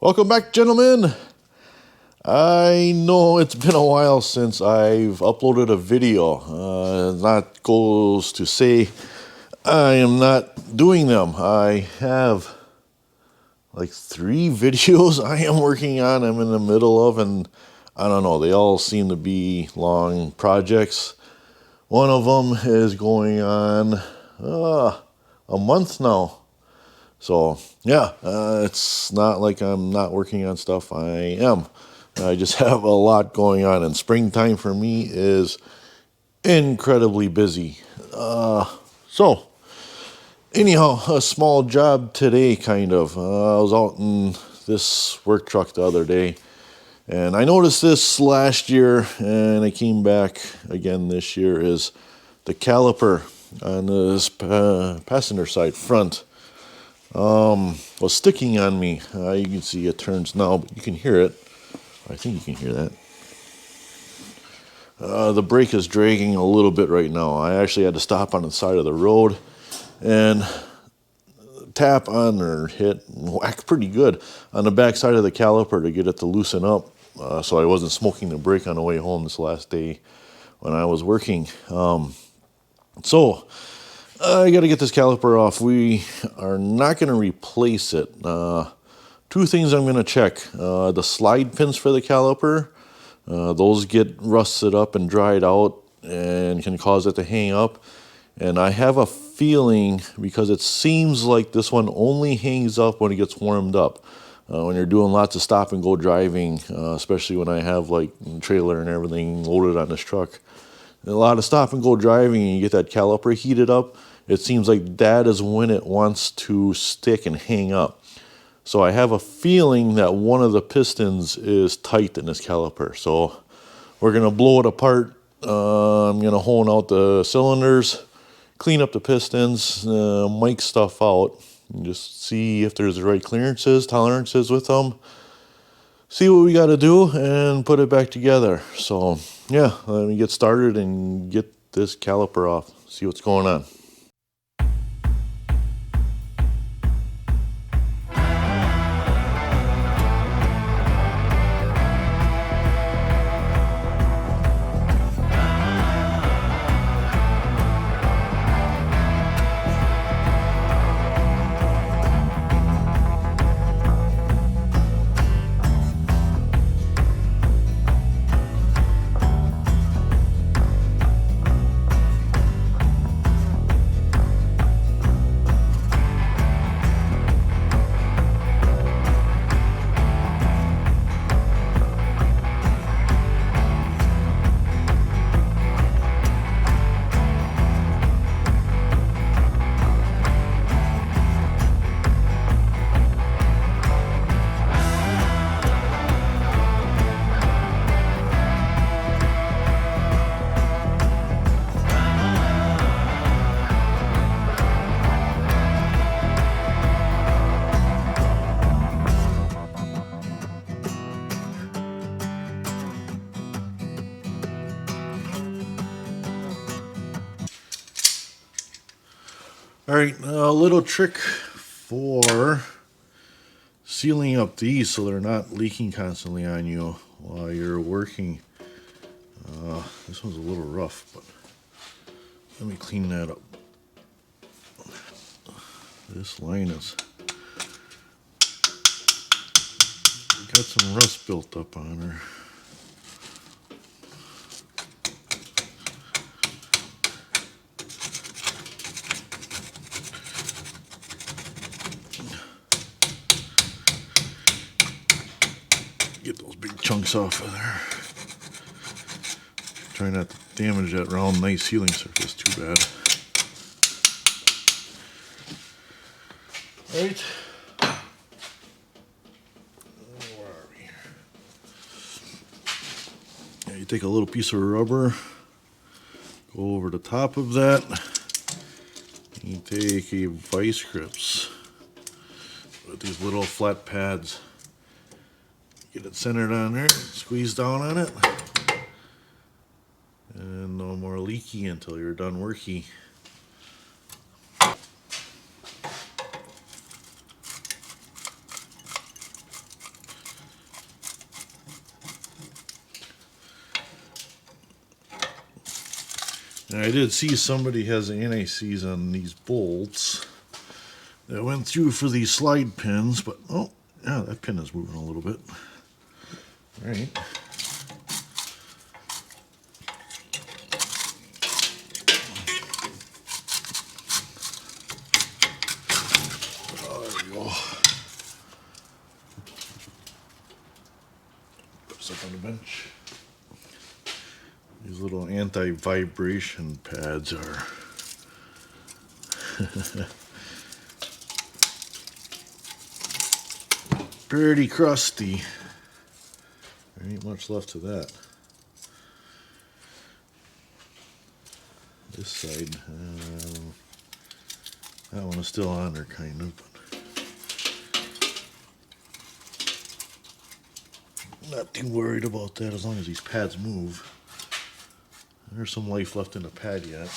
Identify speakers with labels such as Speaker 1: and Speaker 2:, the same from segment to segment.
Speaker 1: Welcome back, gentlemen. I know it's been a while since I've uploaded a video. That goes to say I am not doing them. I have like 3 videos I am working on, I'm in the middle of, and I don't know, they all seem to be long projects. One of them is going on a month now. So, yeah, it's not like I'm not working on stuff. I am. I just have a lot going on, and springtime for me is incredibly busy. So, anyhow, a small job today, kind of. I was out in this work truck the other day, and I noticed this last year, and I came back again this year, is the caliper on this passenger side front. Was sticking on me. You can see it turns now, but you can hear it. I think you can hear that. The brake is dragging a little bit right now. I actually had to stop on the side of the road and tap on or hit and whack pretty good on the back side of the caliper to get it to loosen up, so I wasn't smoking the brake on the way home this last day when I was working. So I got to get this caliper off. We are not going to replace it. 2 things I'm going to check. The slide pins for the caliper. Those get rusted up and dried out and can cause it to hang up. And I have a feeling, because it seems like this one only hangs up when it gets warmed up. When you're doing lots of stop and go driving, especially when I have like trailer and everything loaded on this truck. A lot of stop and go driving and you get that caliper heated up, it seems like that is when it wants to stick and hang up. So I have a feeling that one of the pistons is tight in this caliper. So we're going to blow it apart. I'm going to hone out the cylinders, clean up the pistons, mic stuff out, and just see if there's the right clearances, tolerances with them. See what we got to do and put it back together. So yeah, let me get started and get this caliper off, see what's going on. All right, a little trick for sealing up these so they're not leaking constantly on you while you're working. This one's a little rough, but let me clean that up. This line is got some rust built up on her. Get those big chunks off of there. Try not to damage that round, nice sealing surface too bad. Right. Where are we? Yeah, you take a little piece of rubber, go over the top of that. You take a vice grips with these little flat pads. Get it centered on there, squeeze down on it, and no more leaky until you're done working. And I did see somebody has anti-seize on these bolts that went through for these slide pins, but oh, yeah, that pin is moving a little bit. All right. Oh, there we go. Put this up on the bench. These little anti-vibration pads are pretty crusty. There ain't much left to that. This side, that one is still on there, kind of. But not too worried about that as long as these pads move. There's some life left in the pad yet,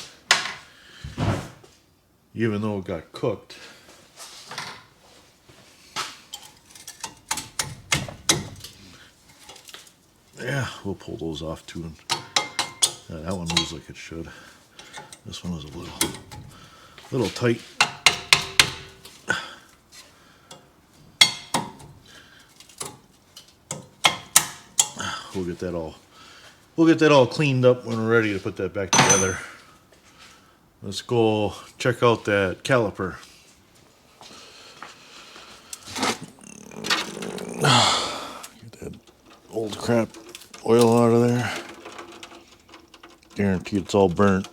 Speaker 1: even though it got cooked. Yeah, we'll pull those off too. And that one moves like it should. This one was a little tight. We'll get that all cleaned up when we're ready to put that back together. Let's go check out that caliper. Get that old crap oil out of there. Guarantee it's all burnt.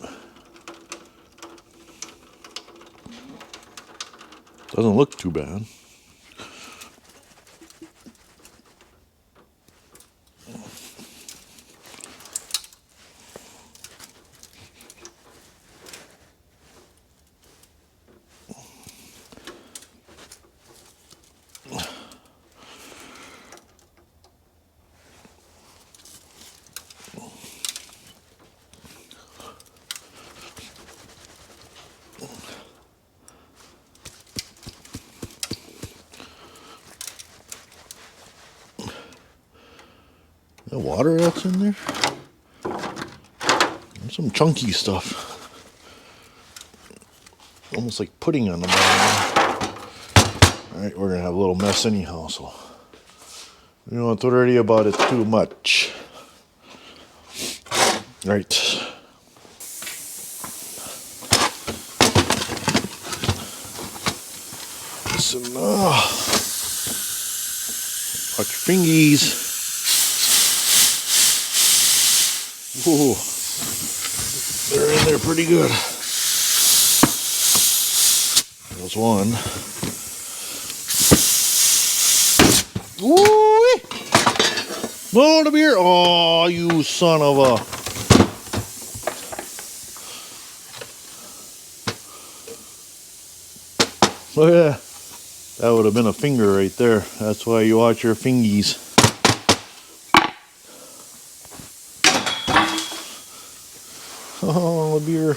Speaker 1: Doesn't look too bad. The water that's in there. There's some chunky stuff. Almost like pudding on the bottom. Alright, we're gonna have a little mess anyhow, so we don't have to worry about it too much. Right. Listen, watch your fingies. Ooh, they're in there pretty good. There's one. Ooh, blow the beer. Oh, you son of a. Oh yeah, that would have been a finger right there. That's why you watch your fingies. Oh, beer.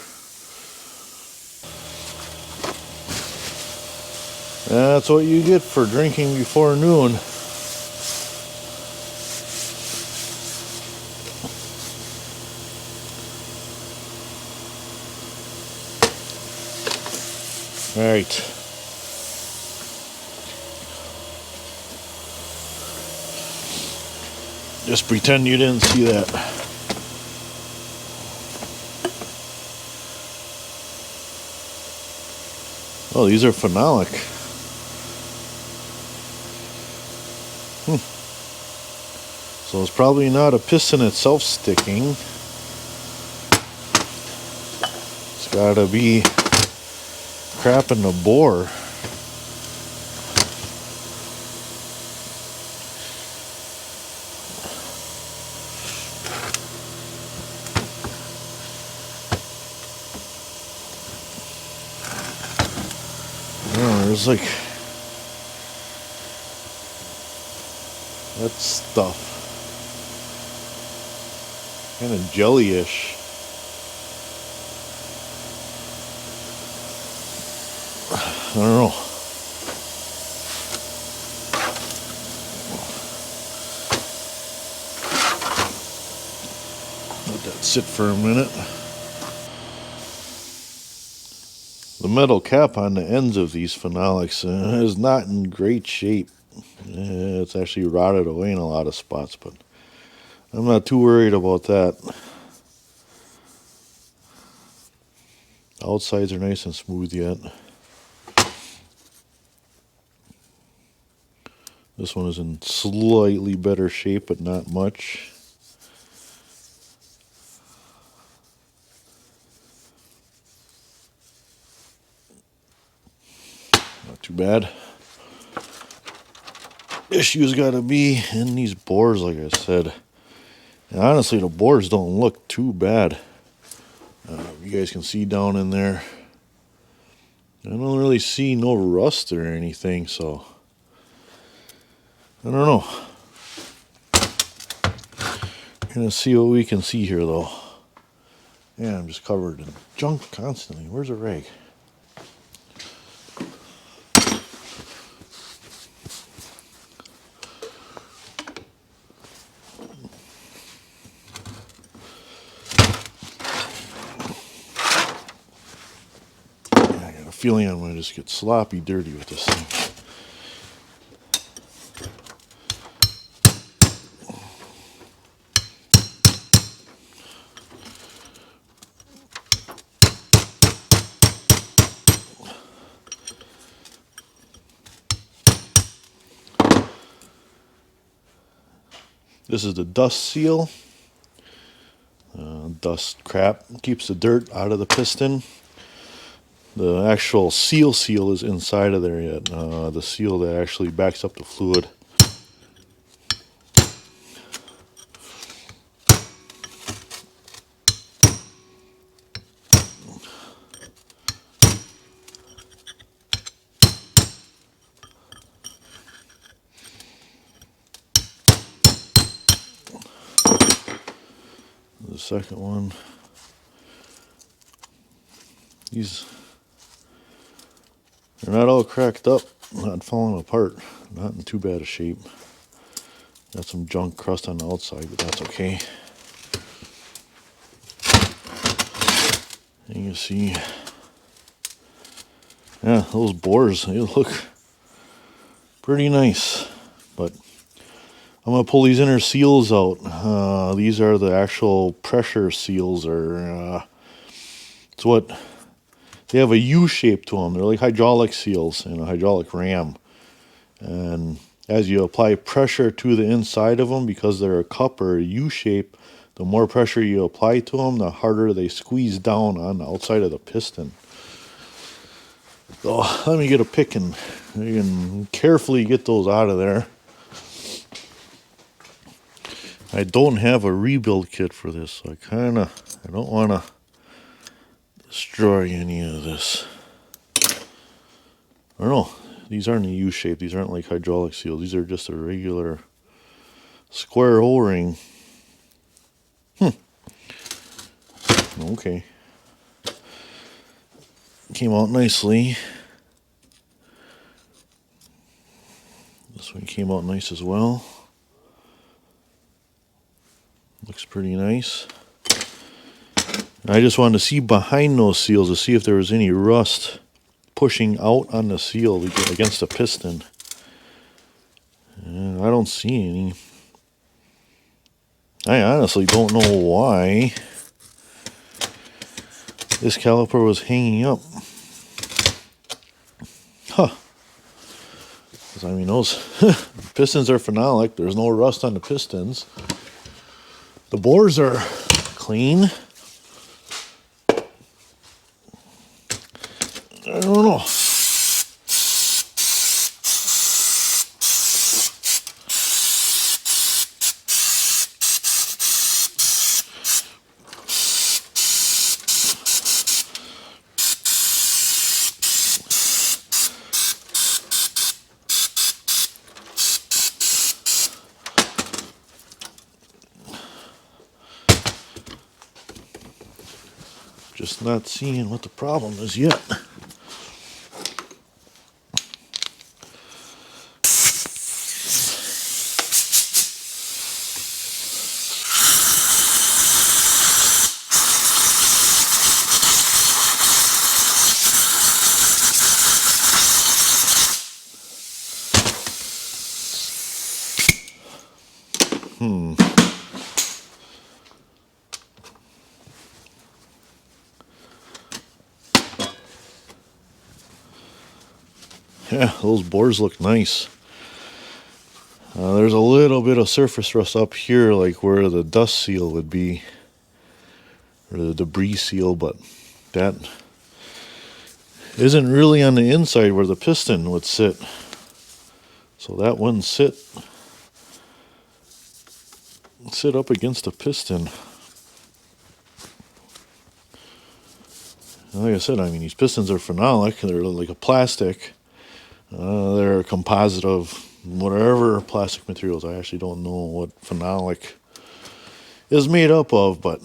Speaker 1: That's what you get for drinking before noon. All right. Just pretend you didn't see that. Oh, these are phenolic. So it's probably not a piston itself sticking. It's gotta be crap in the bore. There's like that stuff, kind of jelly-ish. I don't know. Let that sit for a minute. metal cap on the ends of these phenolics is not in great shape. It's actually rotted away in a lot of spots, but I'm not too worried about that. Outsides are nice and smooth yet. This one is in slightly better shape, but not much. Not too bad. Issue's got to be in these bores, like I said. And honestly, the bores don't look too bad. You guys can see down in there. I don't really see no rust or anything, so I don't know. We're gonna see what we can see here, though. Yeah, I'm just covered in junk constantly. Where's a rag? Feeling I'm going to just get sloppy dirty with this thing. This is the dust seal. Dust crap keeps the dirt out of the piston. The actual seal is inside of there yet. The seal that actually backs up the fluid. The second one. They're not all cracked up, not falling apart, not in too bad a shape. Got some junk crust on the outside, but that's okay. And you can see, yeah, those bores, they look pretty nice. But I'm going to pull these inner seals out. These are the actual pressure seals, or it's what, they have a U shape to them. They're like hydraulic seals in a hydraulic ram. And as you apply pressure to the inside of them, because they're a cup or a U shape, the more pressure you apply to them, the harder they squeeze down on the outside of the piston. So let me get a pick and you can carefully get those out of there. I don't have a rebuild kit for this, so I don't want to destroy any of this. I don't know. These aren't a U shape. These aren't like hydraulic seals. These are just a regular square O-ring. Okay. Came out nicely. This one came out nice as well. Looks pretty nice. I just wanted to see behind those seals to see if there was any rust pushing out on the seal against the piston. And I don't see any. I honestly don't know why this caliper was hanging up. Huh. Because, I mean, those pistons are phenolic. There's no rust on the pistons. The bores are clean. I don't know. Just not seeing what the problem is yet. Yeah, those bores look nice. There's a little bit of surface rust up here, like where the dust seal would be, or the debris seal, but that isn't really on the inside where the piston would sit. So that wouldn't sit up against the piston. Like I said, I mean, these pistons are phenolic. They're like a plastic. They're a composite of whatever plastic materials. I actually don't know what phenolic is made up of, but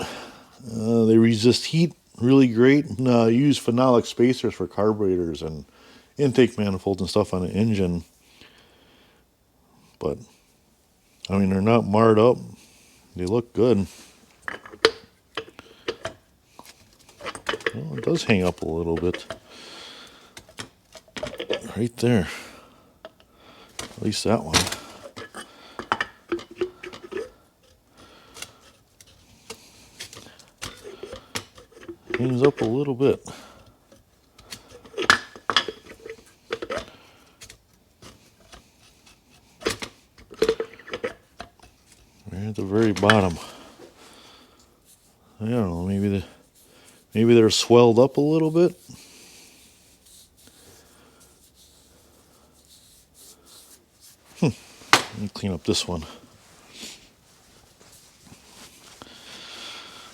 Speaker 1: they resist heat really great. I use phenolic spacers for carburetors and intake manifolds and stuff on the engine. But, I mean, they're not marred up. They look good. Well, it does hang up a little bit. Right there. At least that one. Hangs up a little bit. Right at the very bottom. I don't know, maybe they're swelled up a little bit. Let me clean up this one.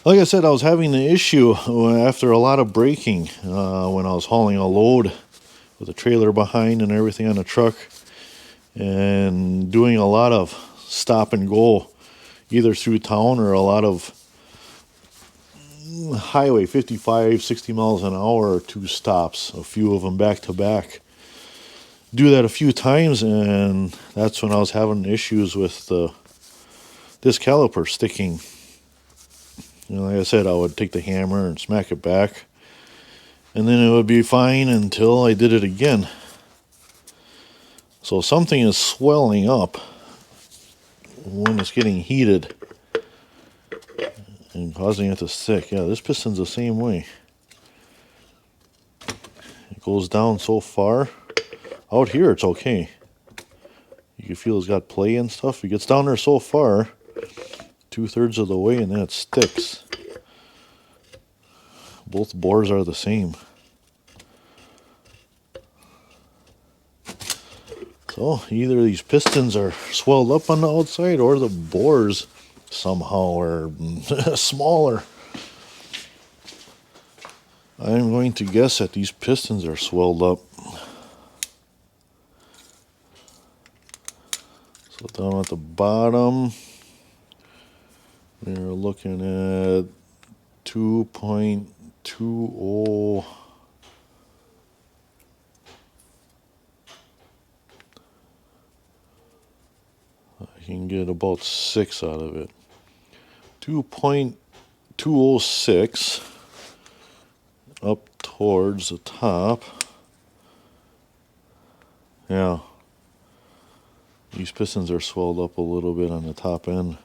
Speaker 1: Like I said, I was having the issue after a lot of braking when I was hauling a load with a trailer behind and everything on the truck, and doing a lot of stop and go, either through town or a lot of highway, 55, 60 miles an hour, 2 stops, a few of them back to back. Do that a few times, and that's when I was having issues with this caliper sticking. You know, like I said, I would take the hammer and smack it back, and then it would be fine until I did it again. So something is swelling up when it's getting heated and causing it to stick. Yeah, this piston's the same way. It goes down so far. Out here it's okay. You can feel it's got play and stuff. It gets down there so far, 2/3 of the way, and then it sticks. Both bores are the same. So either these pistons are swelled up on the outside, or the bores somehow are smaller. I'm going to guess that these pistons are swelled up. So down at the bottom, we're looking at 2.20. I can get about 6 out of it. 2.206 up towards the top. Yeah. These pistons are swelled up a little bit on the top end.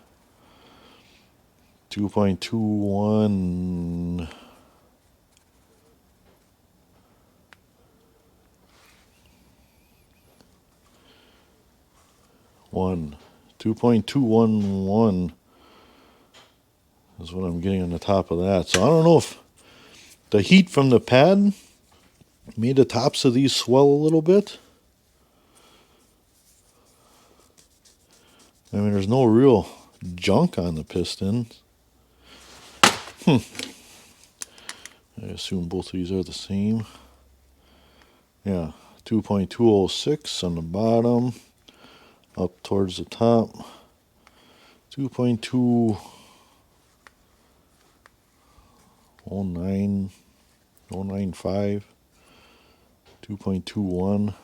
Speaker 1: 2.21. 2.211 is what I'm getting on the top of that. So I don't know if the heat from the pad made the tops of these swell a little bit. I mean, there's no real junk on the pistons. I assume both of these are the same. Yeah, 2.206 on the bottom, up towards the top. 2.209, 095, 2.21.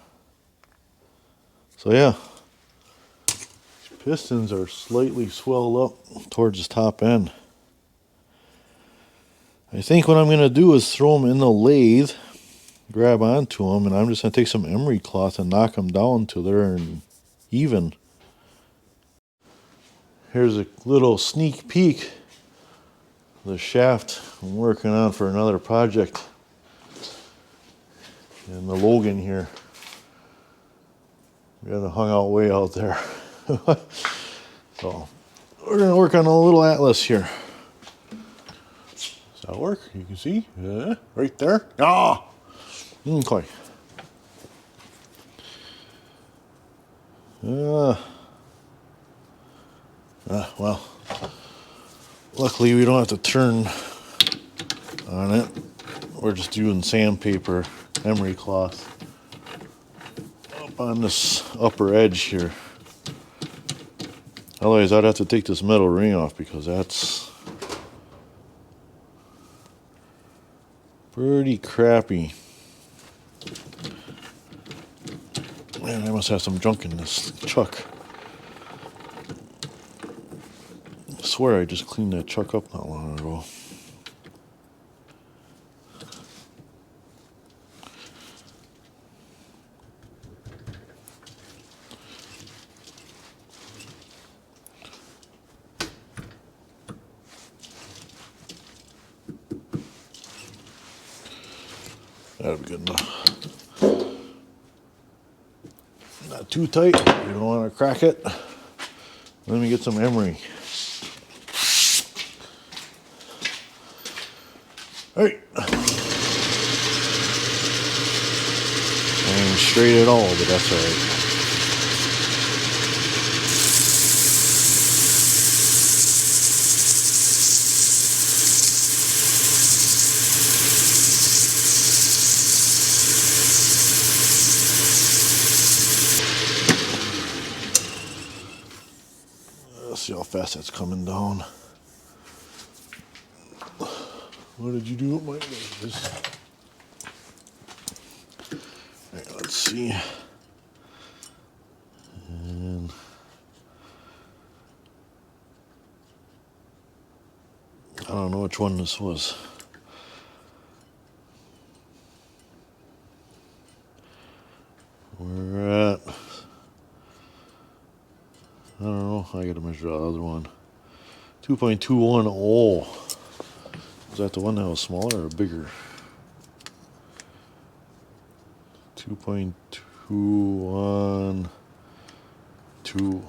Speaker 1: So yeah, these pistons are slightly swelled up towards the top end. I think what I'm going to do is throw them in the lathe, grab onto them, and I'm just going to take some emery cloth and knock them down till they're even. Here's a little sneak peek of the shaft I'm working on for another project in the Logan here. Got it hung out way out there. So we're gonna work on a little atlas here. Does that work? You can see, yeah, right there. Ah, okay. Well, luckily we don't have to turn on it. We're just doing sandpaper, emery cloth up on this upper edge here. Otherwise, I'd have to take this metal ring off because that's pretty crappy. Man, I must have some junk in this chuck. I swear I just cleaned that chuck up not long ago. That'll be good enough. Not too tight. You don't want to crack it. Let me get some emery. All right. Ain't straight at all, but that's all right. Let's see how fast that's coming down. What did you do with my nose? All right, let's see. And I don't know which one this was. We're at, I don't know, I gotta measure the other one. 2.210. Is that the one that was smaller or bigger? 2.212.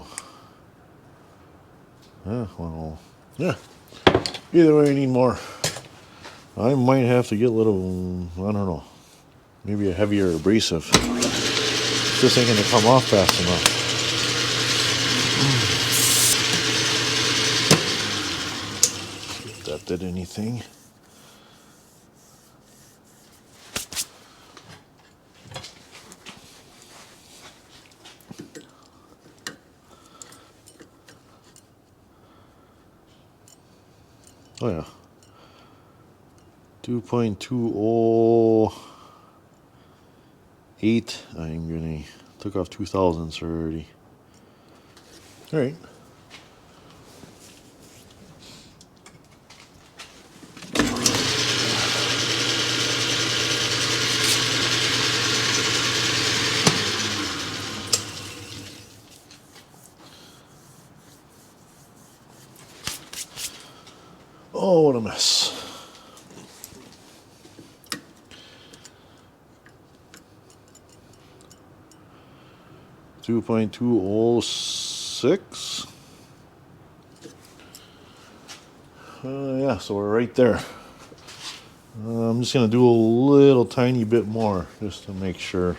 Speaker 1: Yeah, well, yeah. Either way, I need more. I might have to get a little, I don't know, maybe a heavier abrasive. This ain't gonna come off fast enough. If that did anything. Oh yeah. 2.208. I'm gonna took off 2 thousandths already. All right. Oh, what a mess. .206. Yeah, so we're right there. I'm just gonna do a little tiny bit more just to make sure.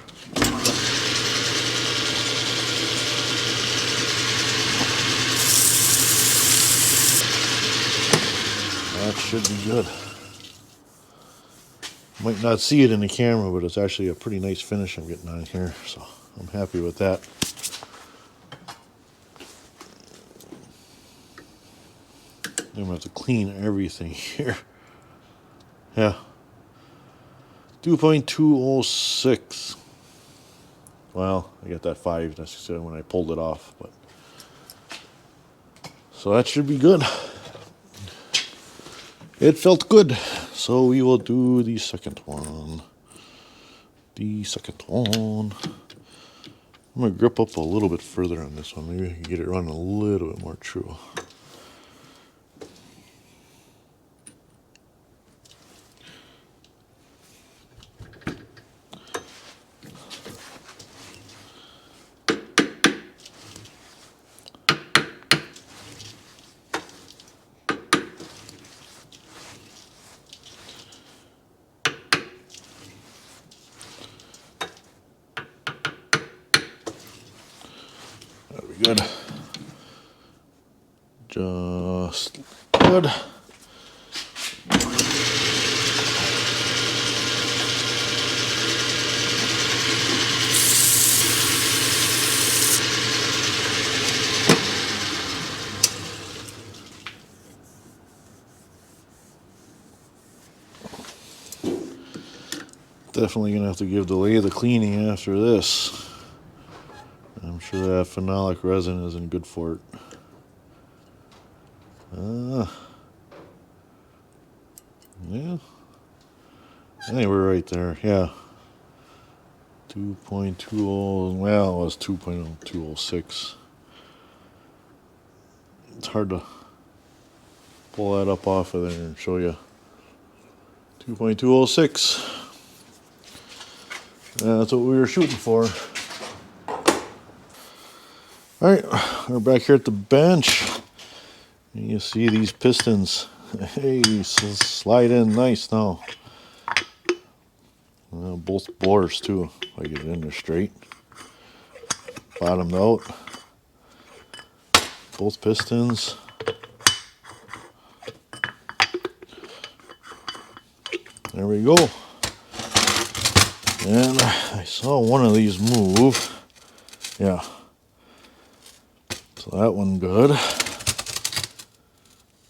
Speaker 1: That should be good. Might not see it in the camera, but it's actually a pretty nice finish I'm getting on here, so I'm happy with that. I'm gonna have to clean everything here. Yeah. 2.206. Well, I got that 5. That's when I pulled it off, but so that should be good. It felt good. So we will do the second one. I'm gonna grip up a little bit further on this one. Maybe I can get it running a little bit more true. good. Just good. Definitely gonna have to give the lathe a cleaning after this. I'm sure that phenolic resin isn't good for it. Yeah, I think we're right there. Yeah, 2.20. Well, it was 2.206. It's hard to pull that up off of there and show you. 2.206. That's what we were shooting for. All right, we're back here at the bench. You see these pistons. Hey, slide in nice now. Both bores too. If I get it in there straight. Bottomed out. Both pistons. There we go. And I saw one of these move. Yeah. So that one good.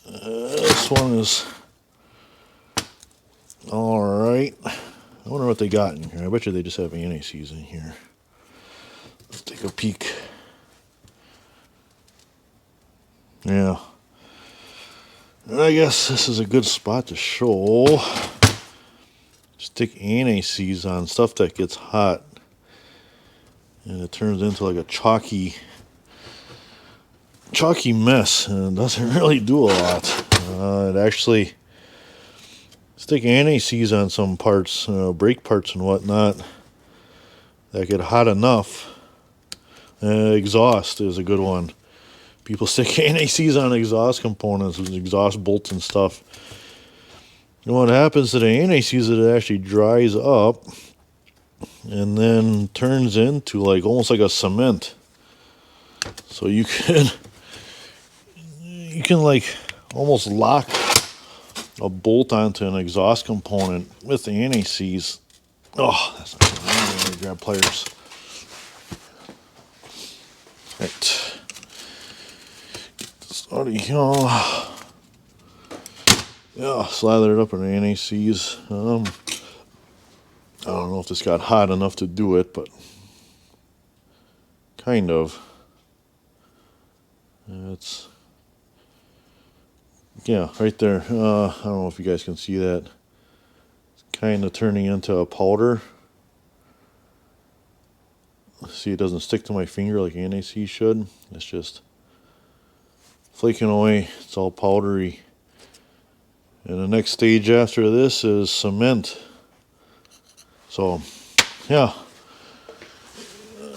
Speaker 1: This one is all right. I wonder what they got in here. I bet you they just have anti-seize in here. Let's take a peek. Yeah. And I guess this is a good spot to show. Stick anti-seize on stuff that gets hot. And it turns into like a chalky mess, and it doesn't really do a lot. It actually stick anti-seize on some parts, brake parts and whatnot that get hot enough. Exhaust is a good one. People stick anti-seize on exhaust components, exhaust bolts and stuff. And what happens to the anti-seize is it actually dries up and then turns into like almost like a cement. So you can like almost lock a bolt onto an exhaust component with the anti-seize. Oh, that's not good. I'm gonna grab pliers. Right. Get this out of here. Yeah, slather it up in the anti-seize. I don't know if this got hot enough to do it, but kind of. It's, yeah, right there. I don't know if you guys can see that. It's kind of turning into a powder. See, it doesn't stick to my finger like anti-seize should. It's just flaking away. It's all powdery. And the next stage after this is cement. So, yeah.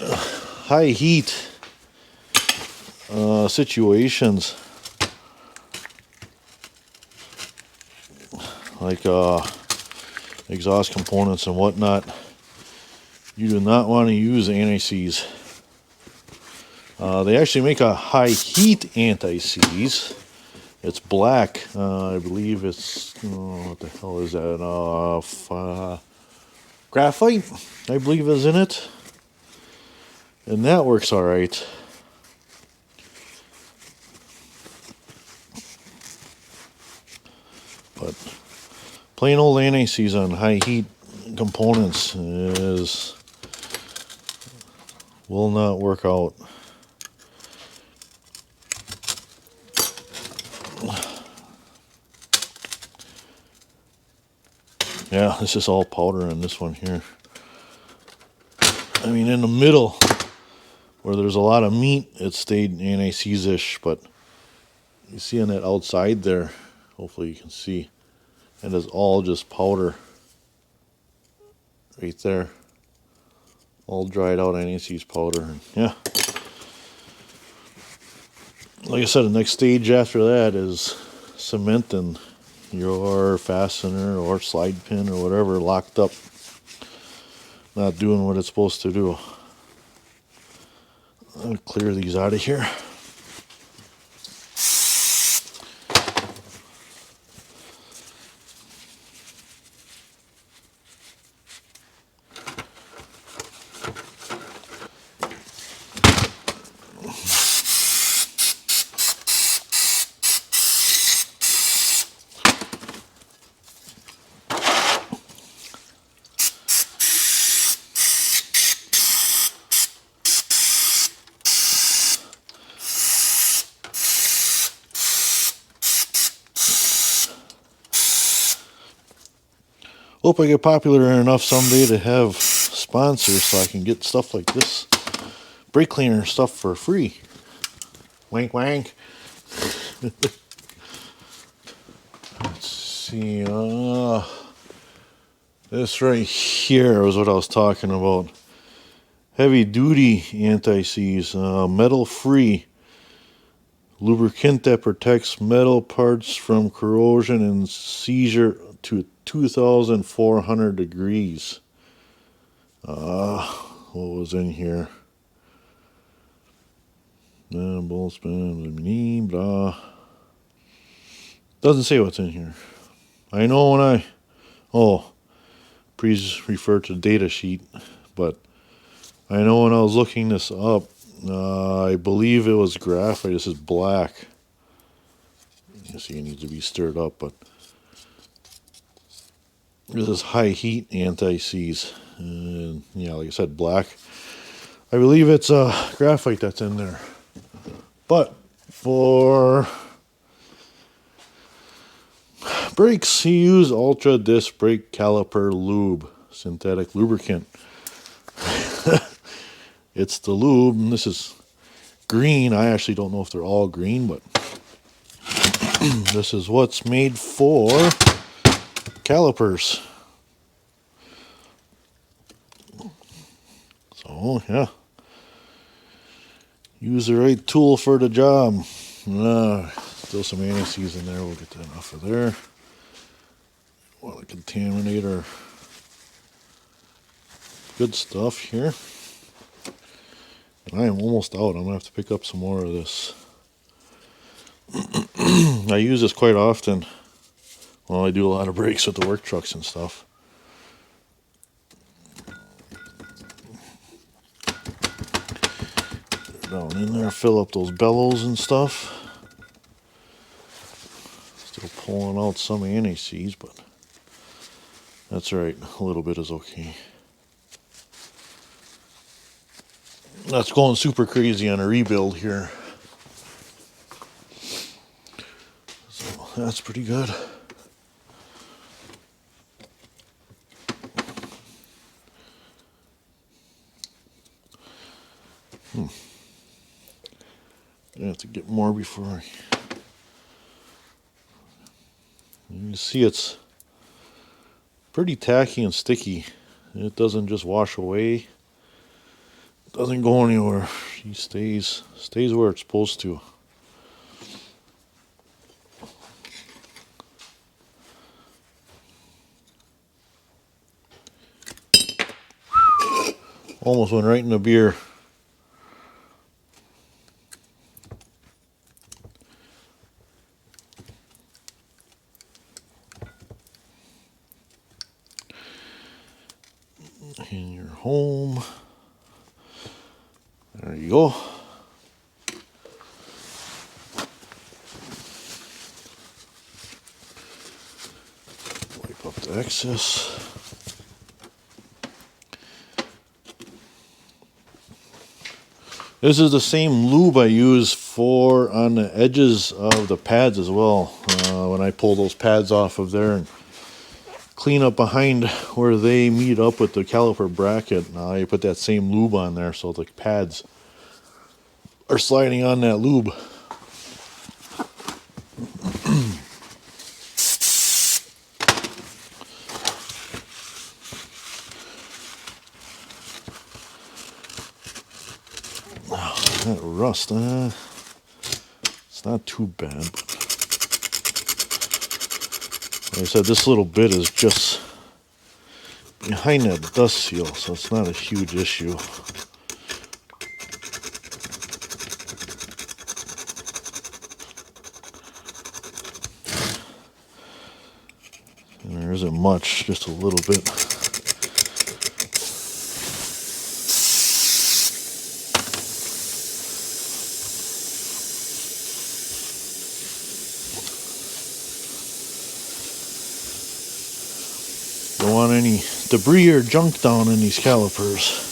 Speaker 1: High heat situations like exhaust components and whatnot, you do not want to use anti-seize. They actually make a high heat anti-seize. It's black. I believe it's, what the hell is that? Graphite, I believe, is in it. And that works all right. But plain old anti-seize on high heat components will not work out. Yeah, this is all powder in this one here. I mean, in the middle where there's a lot of meat, it stayed anti-seize-ish, but you see on that outside there, hopefully you can see, it is all just powder right there. All dried out anti-seize powder. And yeah. Like I said, the next stage after that is cementing your fastener or slide pin or whatever locked up, not doing what it's supposed to do. I'll clear these out of here. Hope I get popular enough someday to have sponsors so I can get stuff like this brake cleaner stuff for free. Wank wank. Let's see. This right here was what I was talking about. Heavy duty anti-seize, metal free. Lubricant that protects metal parts from corrosion and seizure to 2,400 degrees. What was in here? Blah. Doesn't say what's in here. I know when please refer to the data sheet, but I know when I was looking this up, I believe it was graphite. This is black. You see, it needs to be stirred up, but this is high heat anti-seize. And yeah, like I said, black. I believe it's graphite that's in there. But for brakes, you use Ultra Disc Brake Caliper Lube, synthetic lubricant. It's the lube, and this is green. I actually don't know if they're all green, but this is what's made for calipers. So yeah, use the right tool for the job. Still some anti-seize in there. We'll get that off of there. Want to contaminate our good stuff here. And I am almost out. I'm gonna have to pick up some more of this. I use this quite often. Well, I do a lot of brakes with the work trucks and stuff. Down in there, fill up those bellows and stuff. Still pulling out some anti-seize, but that's right. A little bit is okay. That's going super crazy on a rebuild here. So that's pretty good. I have to get more before you see it's pretty tacky and sticky. It doesn't just wash away. It doesn't go anywhere. She stays where it's supposed to. Almost went right in the beer. In your home. There you go. Wipe up the excess. This is the same lube I use for on the edges of the pads as well. When I pull those pads off of there and clean up behind where they meet up with the caliper bracket, I put that same lube on there so the pads are sliding on that lube. That rust, it's not too bad. But like I said, this little bit is just behind that dust seal, so it's not a huge issue. isn't much, just a little bit. Don't want any debris or junk down in these calipers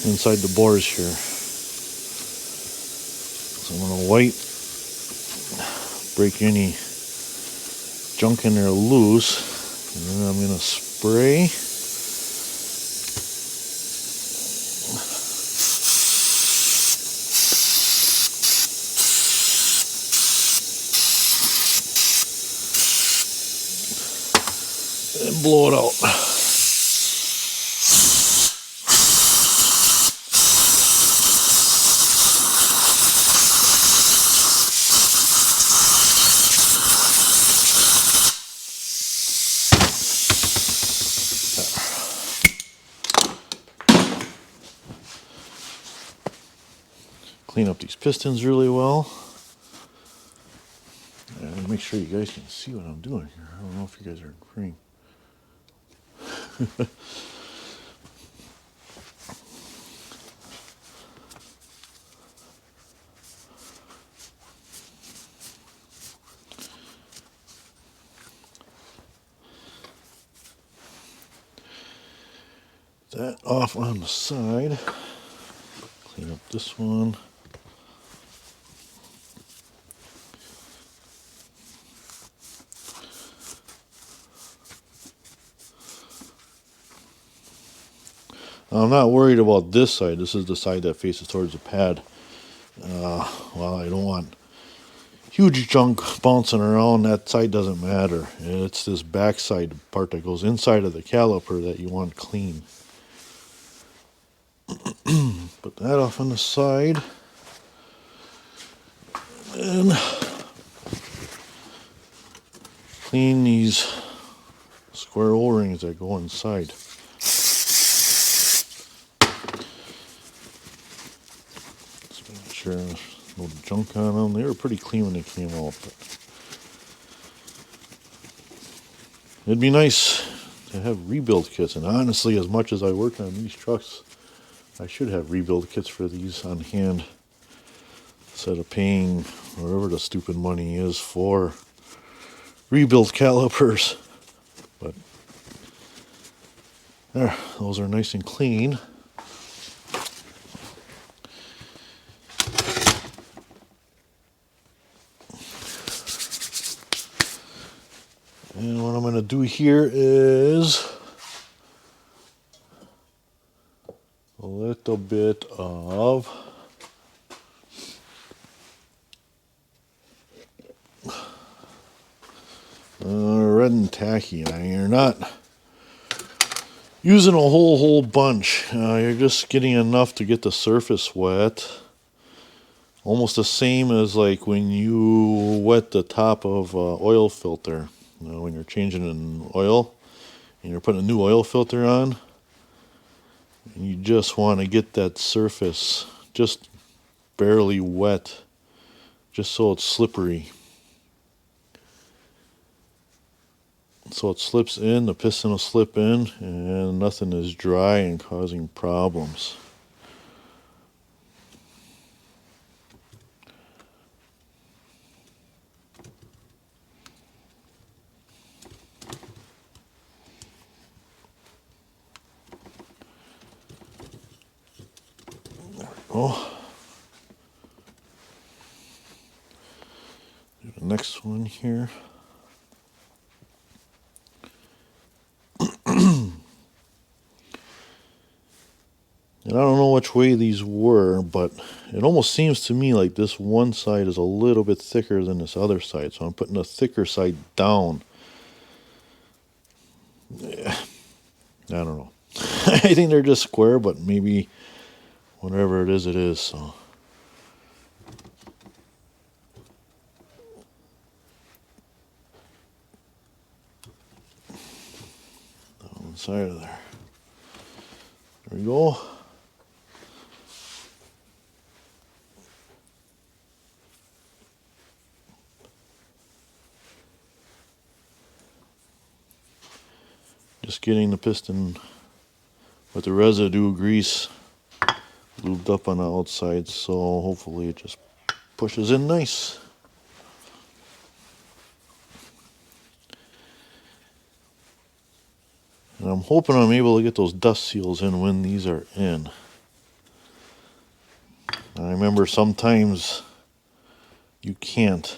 Speaker 1: inside the bores here. So I'm going to break any junk in there loose, and then I'm going to spray. And blow it out. Clean up these pistons really well. And make sure you guys can see what I'm doing here. I don't know if you guys are agreeing. That off on the side. Clean up this one. I'm not worried about this side. This is the side that faces towards the pad. Well, I don't want huge junk bouncing around. That side doesn't matter. It's this back side part that goes inside of the caliper that you want clean. Put that off on the side. And clean these square O-rings that go inside. Sure, no junk on them. They were pretty clean when they came out, but it'd be nice to have rebuild kits. And honestly, as much as I work on these trucks, I should have rebuild kits for these on hand instead of paying whatever the stupid money is for rebuild calipers. But there, those are nice and clean. And what I'm going to do here is a little bit of red and tacky. Now, you're not using a whole bunch. You're just getting enough to get the surface wet. Almost the same as like when you wet the top of oil filter. You know, when you're changing an oil and you're putting a new oil filter on, and you just want to get that surface just barely wet, just so it's slippery. So it slips in, the piston will slip in, and nothing is dry and causing problems. Oh, do the next one here. And I don't know which way these were, but it almost seems to me like this one side is a little bit thicker than this other side. So I'm putting the thicker side down. Yeah, I don't know. I think they're just square, but maybe whatever it is, it is. So. Down the side of there. There we go. Just getting the piston with the residue grease lubed up on the outside, so hopefully it just pushes in nice. And I'm hoping I'm able to get those dust seals in when these are in. I remember sometimes you can't.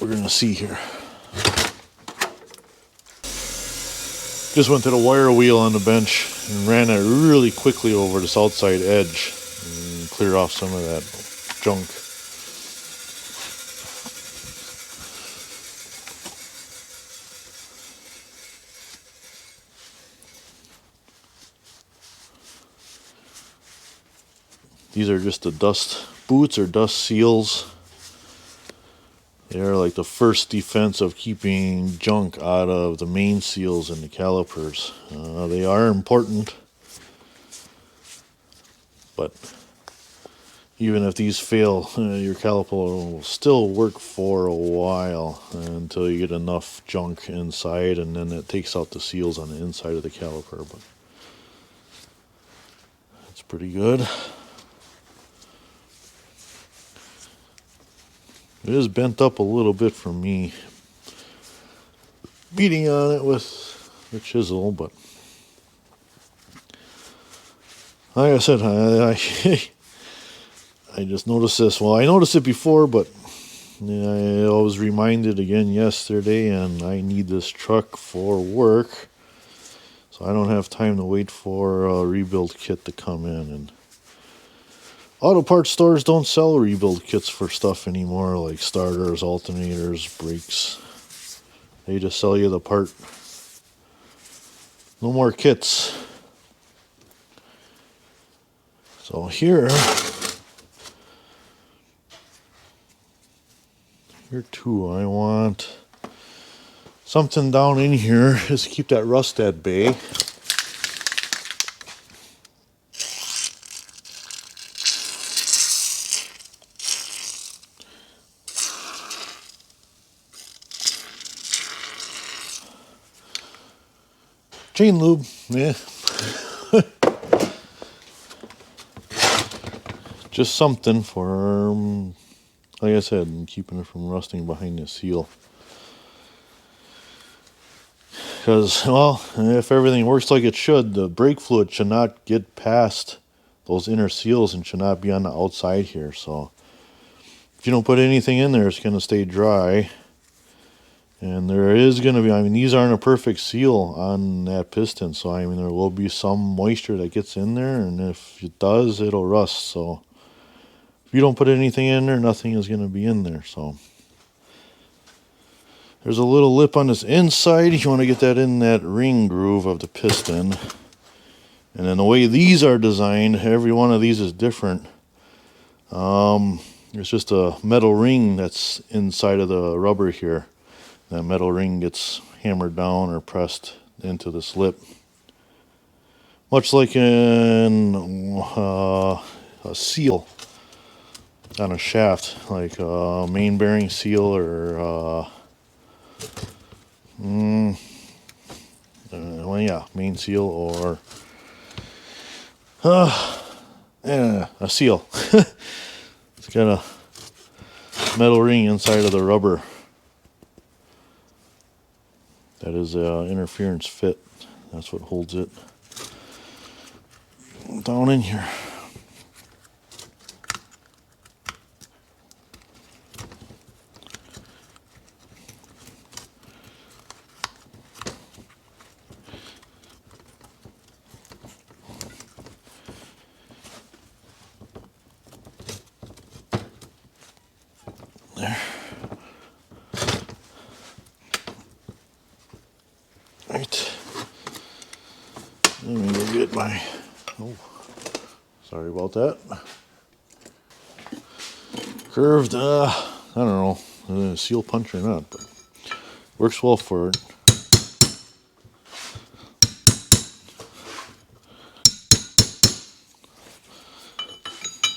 Speaker 1: We're gonna see here. Just went to the wire wheel on the bench and ran it really quickly over this outside edge and clear off some of that junk. These are just the dust boots or dust seals. They're like the first defense of keeping junk out of the main seals and the calipers. They are important, but even if these fail, your caliper will still work for a while until you get enough junk inside, and then it takes out the seals on the inside of the caliper. But it's pretty good. It is bent up a little bit from me beating on it with the chisel, but like I said, I just noticed this. Well, I noticed it before, but I was reminded again yesterday, and I need this truck for work, so I don't have time to wait for a rebuild kit to come in. And auto parts stores don't sell rebuild kits for stuff anymore, like starters, alternators, brakes. They just sell you the part. No more kits. So here too, I want something down in here just to keep that rust at bay. Chain lube, yeah. Just something for, like I said, keeping it from rusting behind the seal. Because, well, if everything works like it should, the brake fluid should not get past those inner seals and should not be on the outside here. So if you don't put anything in there, it's going to stay dry. And there is going to be, I mean, these aren't a perfect seal on that piston, so I mean, there will be some moisture that gets in there, and if it does, it'll rust. So if you don't put anything in there, nothing is going to be in there. So there's a little lip on this inside. You want to get that in that ring groove of the piston. And then the way these are designed, every one of these is different. It's just a metal ring that's inside of the rubber here. That metal ring gets hammered down or pressed into this lip. Much like in a seal on a shaft, like a main bearing seal or, well, yeah, main seal or a seal. It's got a metal ring inside of the rubber. That is interference fit. That's what holds it down in here. There. Right. Let me go get my, oh, sorry about that. Curved, I don't know, seal punch or not, but works well for it.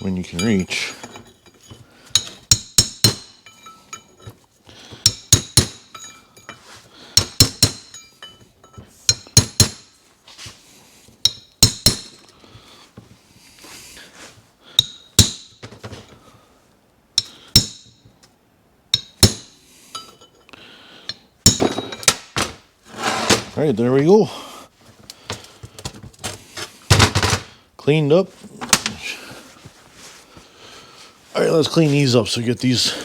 Speaker 1: When you can reach. right, there we go. Cleaned up. All right, let's clean these up so we get these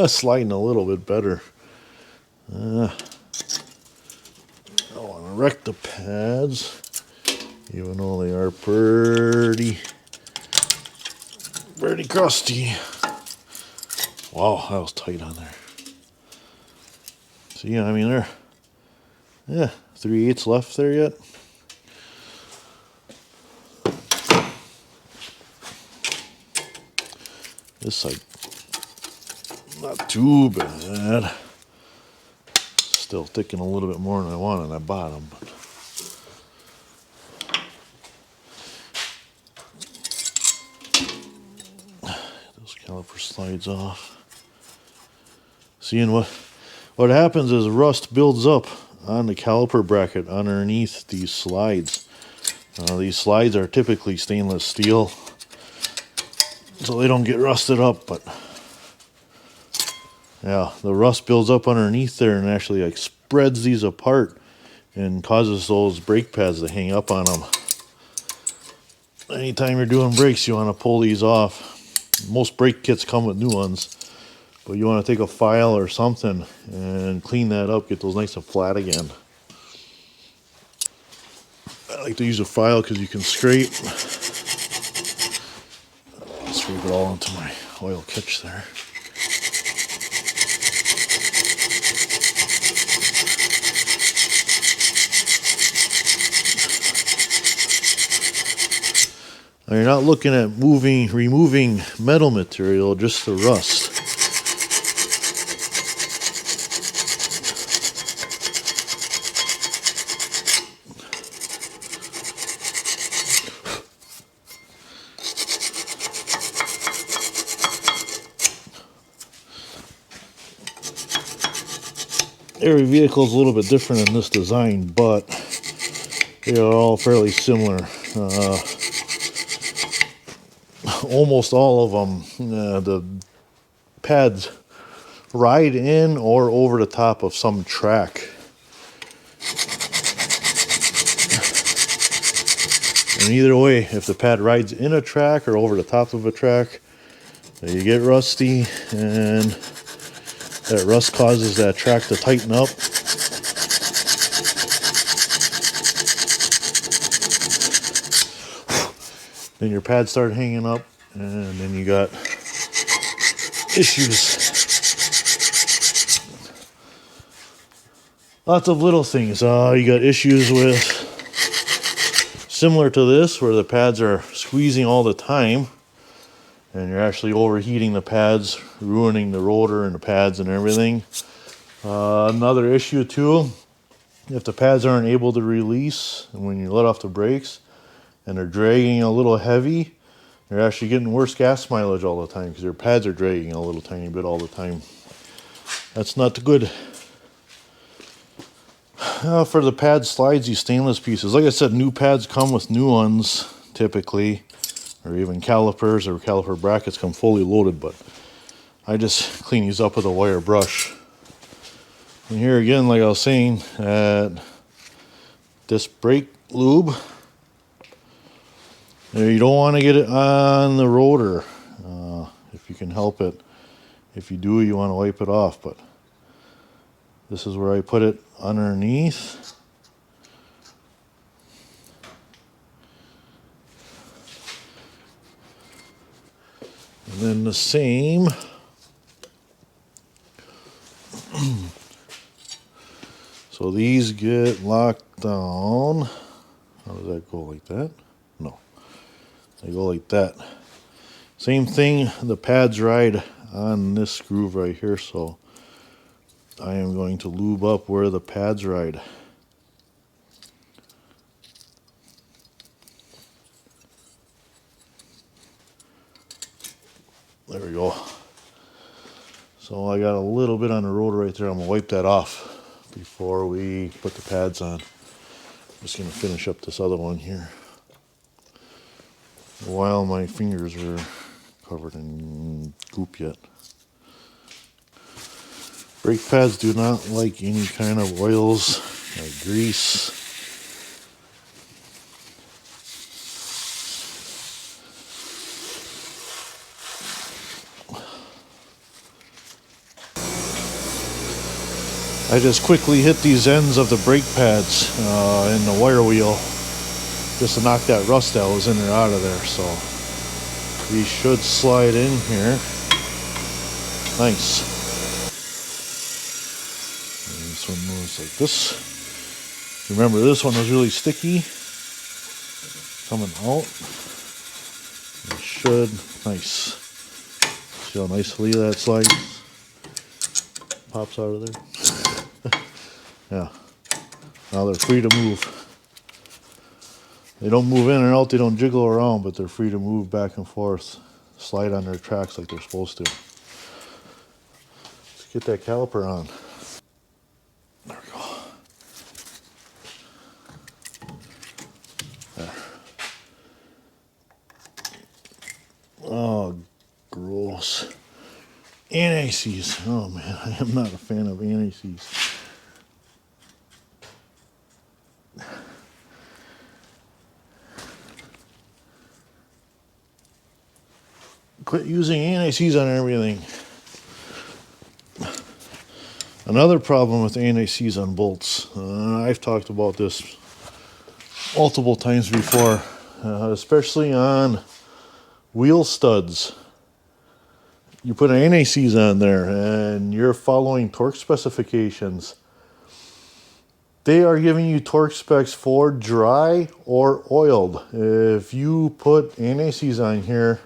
Speaker 1: sliding a little bit better. I want to wreck the pads, even though they are pretty crusty. Wow, that was tight on there. So yeah, I mean, they're 3/8 left there yet. This side, not too bad. Still thicking a little bit more than I want on that bottom. But those caliper slides off. Seeing what happens is rust builds up on the caliper bracket underneath these slides. These slides are typically stainless steel, so they don't get rusted up, but yeah, the rust builds up underneath there and actually like spreads these apart and causes those brake pads to hang up on them. Anytime you're doing brakes, you want to pull these off. Most brake kits come with new ones, but you want to take a file or something and clean that up, get those nice and flat again. I like to use a file because you can scrape it all into my oil catch there. Now you're not looking at removing metal material, just the rust. Every vehicle is a little bit different in this design, but they are all fairly similar. Almost all of them, the pads ride in or over the top of some track. And either way, if the pad rides in a track or over the top of a track, you get rusty, and that rust causes that track to tighten up. Then your pads start hanging up, and then you got issues. Lots of little things. You got issues with, similar to this, where the pads are squeezing all the time, and you're actually overheating the pads, ruining the rotor and the pads and everything. Another issue too, if the pads aren't able to release, and when you let off the brakes, and they're dragging a little heavy, you're actually getting worse gas mileage all the time because your pads are dragging a little tiny bit all the time. That's not good. For the pad slides, these stainless pieces, like I said, new pads come with new ones typically, or even calipers or caliper brackets come fully loaded, but I just clean these up with a wire brush. And here again, like I was saying, this brake lube, you don't want to get it on the rotor if you can help it. If you do, you want to wipe it off, but this is where I put it underneath. And then the same. So these get locked down. How does that go, like that? No. They go like that. Same thing, the pads ride on this groove right here, so I am going to lube up where the pads ride. There we go. So I got a little bit on the rotor right there. I'm gonna wipe that off before we put the pads on. I'm just gonna finish up this other one here while my fingers are covered in goop yet. Brake pads do not like any kind of oils or grease. I just quickly hit these ends of the brake pads in the wire wheel just to knock that rust that was in there out of there. So these should slide in here. Nice. And this one moves like this. Remember, this one was really sticky coming out. It should. Nice. See how nicely that slides? Pops out of there. Yeah. Now they're free to move. They don't move in and out, they don't jiggle around, but they're free to move back and forth, slide on their tracks like they're supposed to. Let's get that caliper on. There we go. There. Oh, gross. Anti-seize. Oh man, I am not a fan of anti-seize. Quit using anti-seize on everything. Another problem with anti-seize on bolts, I've talked about this multiple times before, especially on wheel studs. You put an anti-seize on there and you're following torque specifications. They are giving you torque specs for dry or oiled. If you put anti-seize on here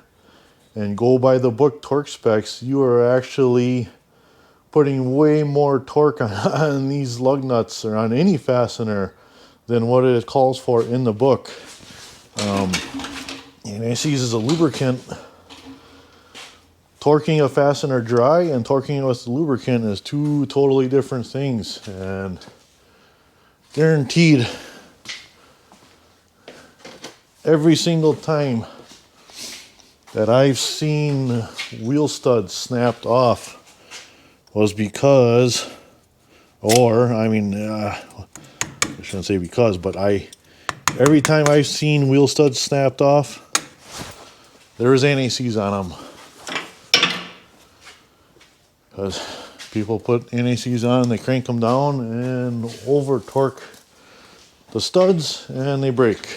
Speaker 1: and go by the book torque specs, you are actually putting way more torque on these lug nuts or on any fastener than what it calls for in the book. Anti-seize is a lubricant. Torquing a fastener dry and torquing it with lubricant is two totally different things, and guaranteed every single time that I've seen wheel studs snapped off was because, I shouldn't say because, but every time I've seen wheel studs snapped off, there's anti-seize on them. Because people put anti-seize on, they crank them down and over torque the studs and they break.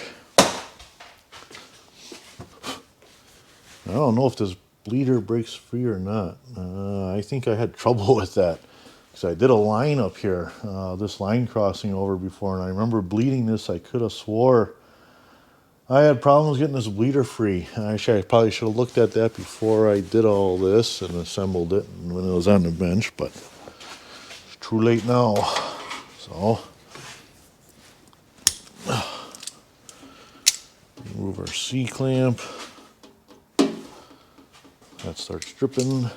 Speaker 1: I don't know if this bleeder breaks free or not. I think I had trouble with that because I did a line up here, this line crossing over before, and I remember bleeding this. I could have swore I had problems getting this bleeder free. Actually, I probably should have looked at that before I did all this and assembled it and when it was on the bench, but it's too late now. So, remove our C-clamp. That starts dripping.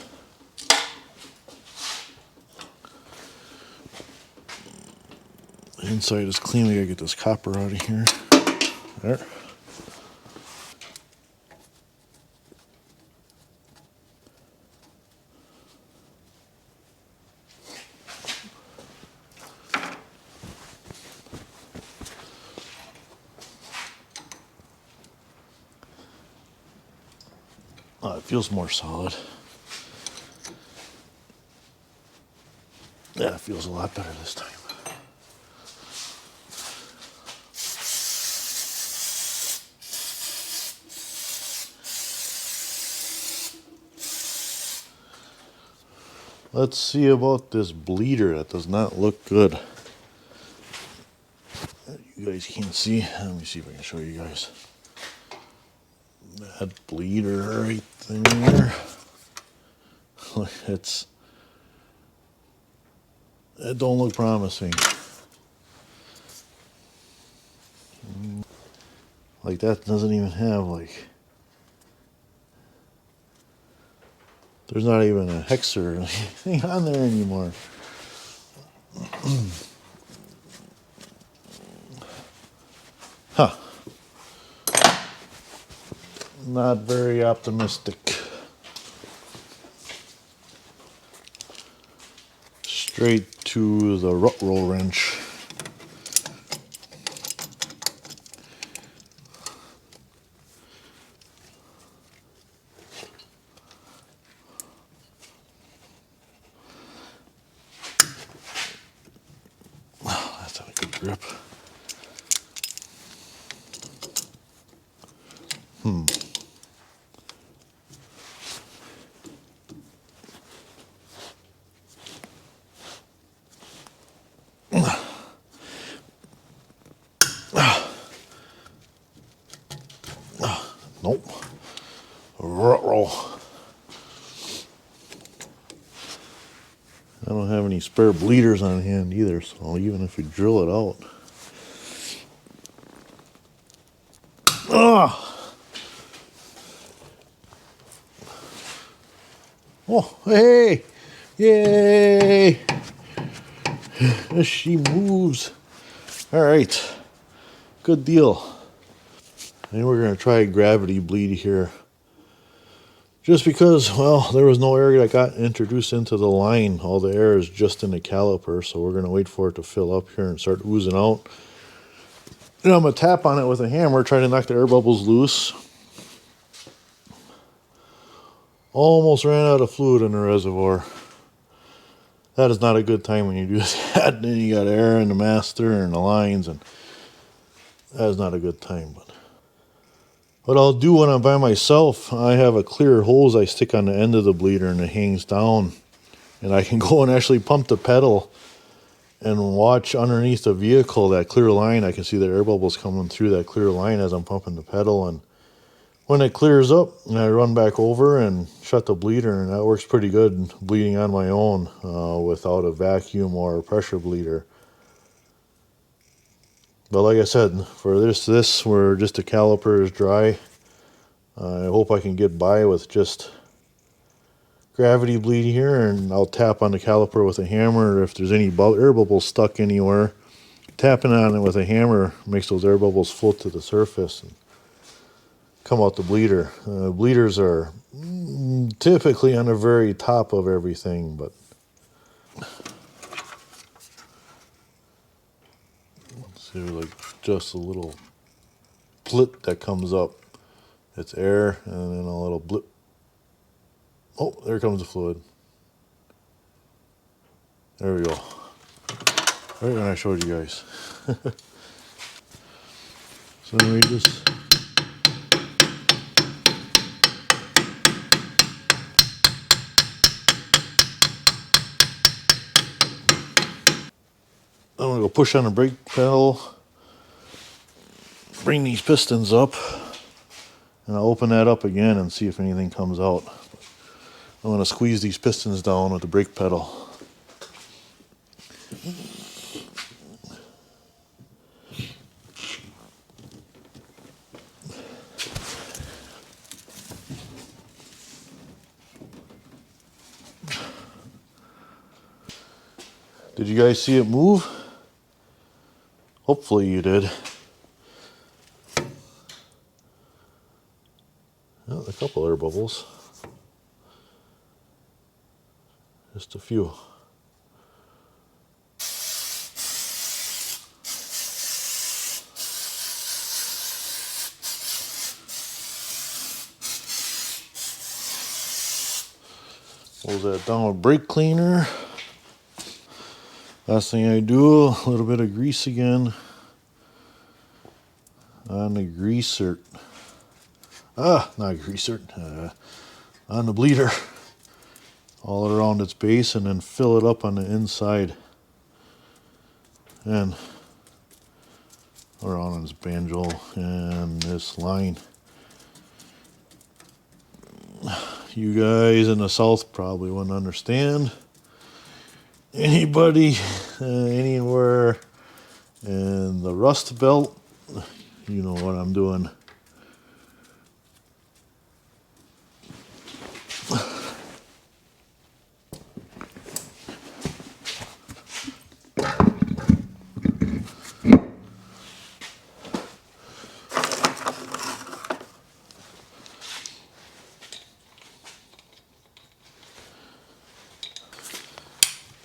Speaker 1: Inside is clean. We gotta get this copper out of here. There. It feels more solid. Yeah, it feels a lot better this time. Let's see about this bleeder. That does not look good. You guys can't see. Let me see if I can show you guys. That bleeder right there. It don't look promising. Like that doesn't even have there's not even a hex or anything on there anymore. Huh. Not very optimistic. straight to the rut roll wrench. That's a good grip. Nope. Rut roll. I don't have any spare bleeders on hand either, so even if you drill it out. Ah! Oh, hey! Yay! She moves. All right. Good deal. And we're going to try a gravity bleed here. Just because, well, there was no air that got introduced into the line. All the air is just in the caliper, so we're going to wait for it to fill up here and start oozing out. And I'm going to tap on it with a hammer, try to knock the air bubbles loose. Almost ran out of fluid in the reservoir. That is not a good time when you do that. Then you got air in the master and the lines, and that is not a good time. But what I'll do when I'm by myself, I have a clear hose I stick on the end of the bleeder and it hangs down. And I can go and actually pump the pedal and watch underneath the vehicle, that clear line. I can see the air bubbles coming through that clear line as I'm pumping the pedal. And when it clears up, I run back over and shut the bleeder, and that works pretty good, bleeding on my own without a vacuum or a pressure bleeder. But like I said, for this where just the caliper is dry, I hope I can get by with just gravity bleed here, and I'll tap on the caliper with a hammer. If there's any air bubbles stuck anywhere, tapping on it with a hammer makes those air bubbles float to the surface and come out the bleeder. Bleeders are typically on the very top of everything, but let's see, like just a little plit that comes up. It's air, and then a little blip. Oh, there comes the fluid. There we go. Right when I showed you guys. So we just I'm gonna go push on the brake pedal, bring these pistons up, and I'll open that up again and see if anything comes out. I'm gonna squeeze these pistons down with the brake pedal. Did you guys see it move? Hopefully you did. Oh, a couple air bubbles. Just a few. Close that down with brake cleaner. Last thing I do, a little bit of grease again on the greaser. Not greaser, on the bleeder. All around its base, and then fill it up on the inside. And around its banjo and this line. You guys in the South probably wouldn't understand. Anybody, anywhere in the Rust Belt, you know what I'm doing.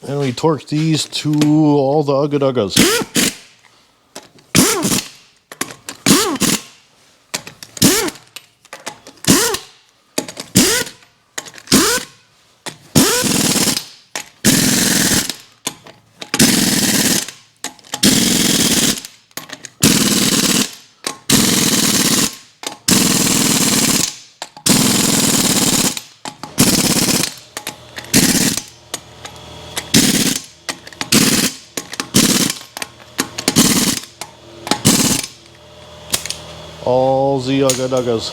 Speaker 1: And we torque these to all the ugga-duggas. All the ugga-duggas.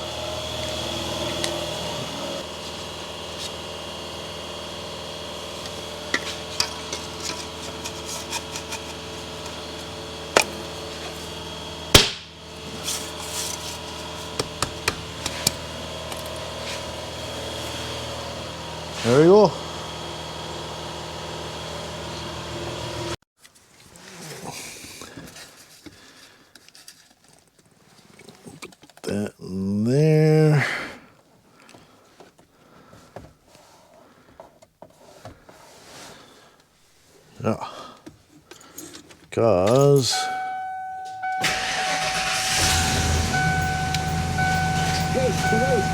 Speaker 1: There we go. Put that in there. Yeah. Because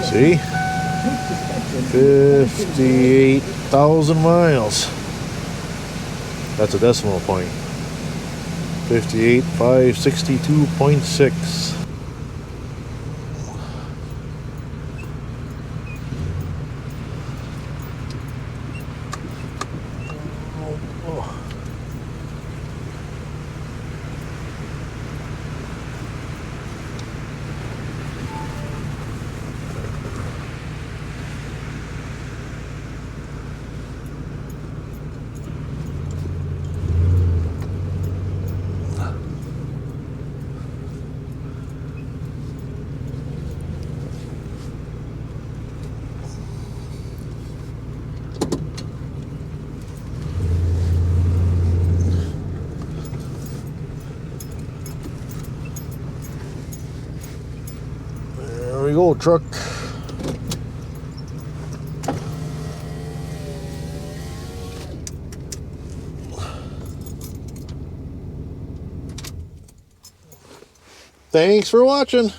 Speaker 1: see? 58,000 miles. That's a decimal point. 58,562.6. There we go, truck. Thanks for watching.